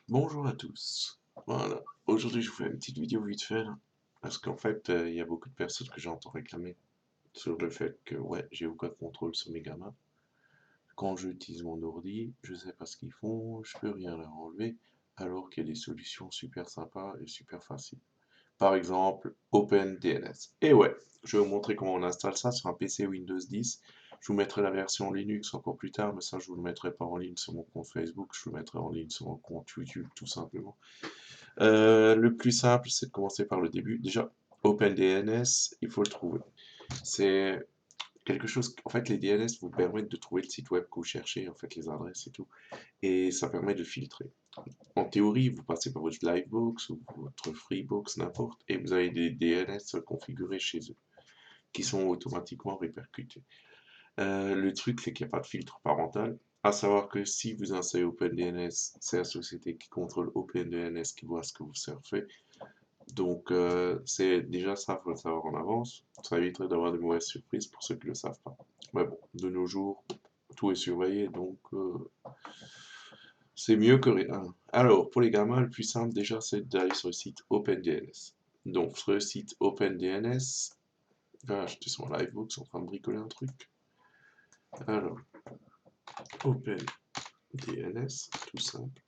Bonjour à tous. Voilà, aujourd'hui je vous fais une petite vidéo vite fait là, parce qu'en fait il y a beaucoup de personnes que j'entends réclamer sur le fait que ouais j'ai aucun contrôle sur mes gamins. Quand j'utilise mon ordi, je sais pas ce qu'ils font, je peux rien leur enlever, alors qu'il y a des solutions super sympas et super faciles. Par exemple, OpenDNS. Et ouais, je vais vous montrer comment on installe ça sur un PC Windows 10. Je vous mettrai la version Linux encore plus tard, mais ça je vous le mettrai pas en ligne sur mon compte Facebook, je vous le mettrai en ligne sur mon compte YouTube tout simplement. Le plus simple, c'est de commencer par le début. Déjà, OpenDNS, il faut le trouver. C'est quelque chose, en fait, les DNS vous permettent de trouver le site web que vous cherchez, en fait, les adresses et tout. Et ça permet de filtrer. En théorie, vous passez par votre Livebox ou votre Freebox, n'importe, et vous avez des DNS configurés chez eux, qui sont automatiquement répercutés. Le truc, c'est qu'il n'y a pas de filtre parental. À savoir que si vous installez OpenDNS, c'est la société qui contrôle OpenDNS qui voit ce que vous surfez. Donc, c'est déjà ça, il faut le savoir en avance. Ça éviterait d'avoir de mauvaises surprises pour ceux qui ne le savent pas. Mais bon, de nos jours, tout est surveillé, donc c'est mieux que rien. Alors, pour les gamins, le plus simple déjà, c'est d'aller sur le site OpenDNS. Donc, sur le site OpenDNS, ah, j'étais sur mon Livebox en train de bricoler un truc. Alors, OpenDNS, tout simple.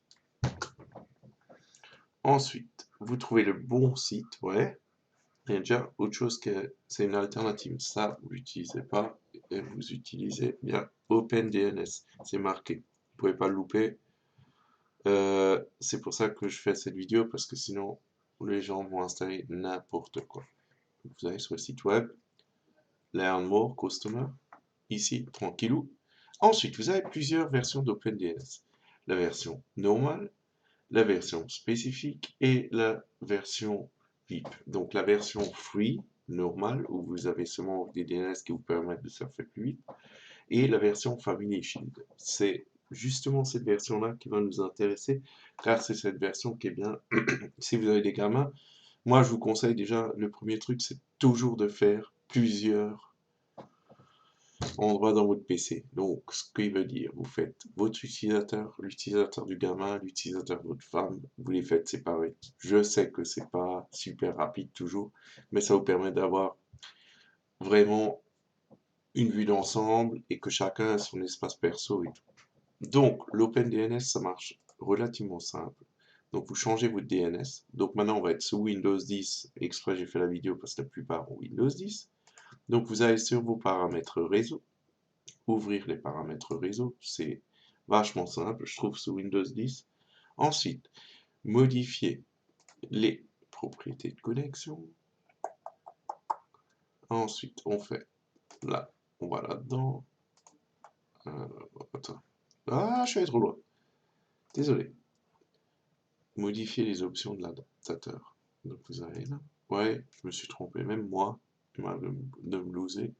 Ensuite, vous trouvez le bon site, ouais. Il y a déjà autre chose que c'est une alternative. Ça, vous l'utilisez pas et vous utilisez bien OpenDNS. C'est marqué. Vous pouvez pas le louper. C'est pour ça que je fais cette vidéo parce que sinon les gens vont installer n'importe quoi. Vous allez sur le site web, Learn More Customer, ici, tranquillou. Ensuite, vous avez plusieurs versions d'OpenDNS. La version normale, la version spécifique et la version VIP. Donc la version free, normale, où vous avez seulement des DNS qui vous permettent de surfer plus vite, et la version Family Shield. C'est justement cette version-là qui va nous intéresser, car c'est cette version qui est bien, si vous avez des gamins, moi je vous conseille déjà, le premier truc, c'est toujours de faire plusieurs endroit dans votre PC. Donc, ce qui veut dire, vous faites votre utilisateur, l'utilisateur du gamin, l'utilisateur de votre femme, vous les faites séparer. Je sais que c'est pas super rapide toujours, mais ça vous permet d'avoir vraiment une vue d'ensemble et que chacun a son espace perso et tout. Donc, l'OpenDNS, ça marche relativement simple. Donc, vous changez votre DNS. Donc, maintenant, on va être sous Windows 10. Exprès, j'ai fait la vidéo parce que la plupart ont Windows 10. Donc, vous allez sur vos paramètres réseau. Ouvrir les paramètres réseau, c'est vachement simple, je trouve, sous Windows 10. Ensuite, modifier les propriétés de connexion. Ensuite, on fait là, on va là-dedans. Attends. Ah, je suis allé trop loin. Désolé. Modifier les options de l'adaptateur. Donc vous allez là. Ouais, je me suis trompé, même moi, de me loser.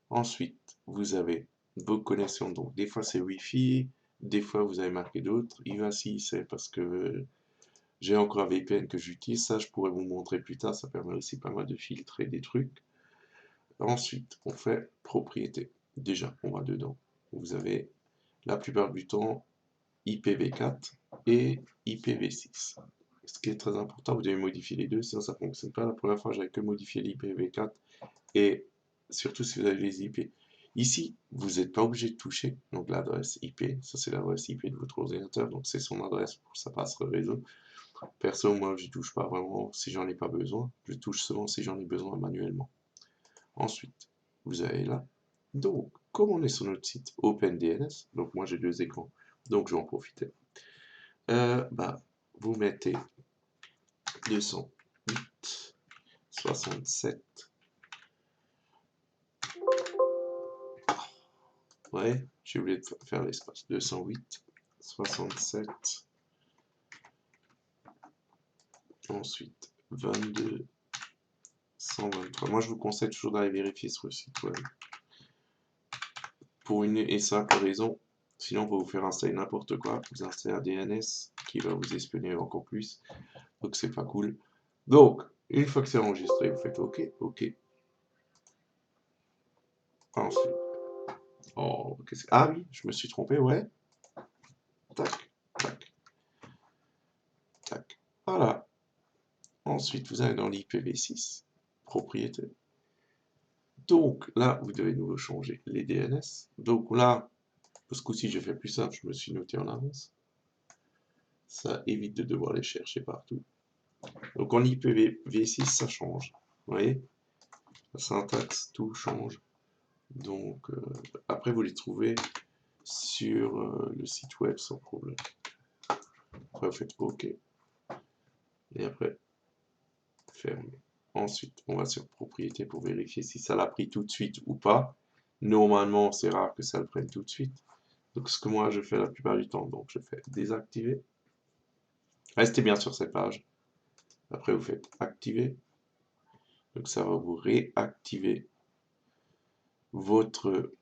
Ensuite, vous avez vos connexions. Donc, des fois, c'est Wi-Fi, des fois, vous avez marqué d'autres. IVACI, c'est parce que j'ai encore un VPN que j'utilise. Ça, je pourrais vous montrer plus tard. Ça permet aussi pas mal de filtrer des trucs. Ensuite, on fait propriété. Déjà, on va dedans. Vous avez la plupart du temps IPv4 et IPv6. Ce qui est très important, vous devez modifier les deux, sinon ça ne fonctionne pas. La première fois, j'avais que modifié l'IPv4 et surtout si vous avez les IP. Ici, vous n'êtes pas obligé de toucher donc l'adresse IP. Ça, c'est l'adresse IP de votre ordinateur, donc c'est son adresse pour que ça passe le réseau. Perso, moi, je touche pas vraiment si j'en ai pas besoin. Je touche seulement si j'en ai besoin manuellement. Ensuite, vous allez là. Donc, comme on est sur notre site OpenDNS, donc moi j'ai deux écrans, donc je vais en profiter. Vous mettez 208, 67. Ouais, j'ai oublié de faire l'espace. 208, 67. Ensuite, 22, 123. Moi, je vous conseille toujours d'aller vérifier sur le site web. Pour une et simple raison, sinon, on va vous faire installer n'importe quoi. Vous installez un DNS qui va vous espionner encore plus. Donc, c'est pas cool. Donc, une fois que c'est enregistré, vous faites OK, OK. Ensuite, oh, ah oui, je me suis trompé, ouais. Tac, tac. Voilà. Ensuite, vous allez dans l'IPv6, propriété. Donc là, vous devez nouveau changer les DNS. Donc là, ce coup-ci, j'ai fait plus simple, je me suis noté en avance. Ça évite de devoir les chercher partout. Donc en IPv6, ça change. Vous voyez? La syntaxe, tout change. Donc après, vous les trouvez sur le site web sans problème. Après, vous faites OK. Et après, fermez. Ensuite, on va sur propriété pour vérifier si ça l'a pris tout de suite ou pas. Normalement, c'est rare que ça le prenne tout de suite. Donc, ce que moi je fais la plupart du temps, donc je fais désactiver. Restez bien sur cette page. Après, vous faites activer. Donc, ça va vous réactiver votre.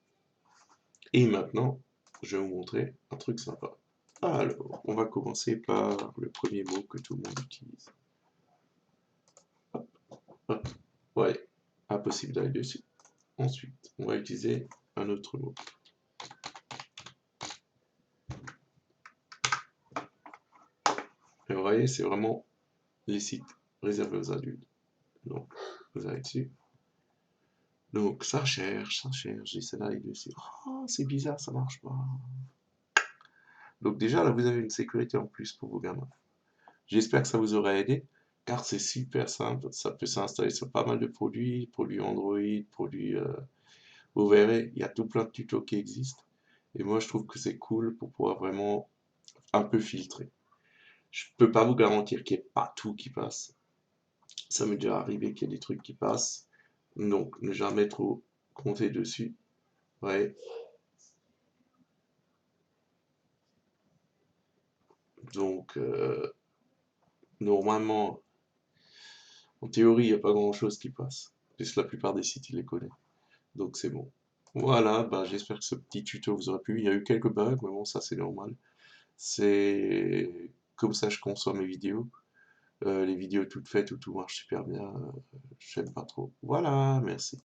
Et maintenant, je vais vous montrer un truc sympa. Alors, on va commencer par le premier mot que tout le monde utilise. Hop, hop. Ouais, impossible d'aller dessus. Ensuite, on va utiliser un autre mot. Et vous voyez, c'est vraiment les sites réservés aux adultes. Donc, vous allez dessus. Donc, ça cherche, j'essaie d'aller dessus. Oh, c'est bizarre, ça marche pas. Donc déjà, là, vous avez une sécurité en plus pour vos gamins. J'espère que ça vous aura aidé, car c'est super simple. Ça peut s'installer sur pas mal de produits, produits Android, produits... vous verrez, il y a tout plein de tutos qui existent. Et moi, je trouve que c'est cool pour pouvoir vraiment un peu filtrer. Je peux pas vous garantir qu'il n'y ait pas tout qui passe. Ça m'est déjà arrivé qu'il y ait des trucs qui passent. Donc, ne jamais trop compter dessus. Ouais. Donc, normalement, en théorie, il n'y a pas grand-chose qui passe. Puisque la plupart des sites, ils les connaissent. Donc, c'est bon. Voilà, bah, j'espère que ce petit tuto vous aura plu. Il y a eu quelques bugs, mais bon, ça, c'est normal. C'est comme ça que je conçois mes vidéos. Les vidéos toutes faites où tout marche super bien, j'aime pas trop. Voilà, merci.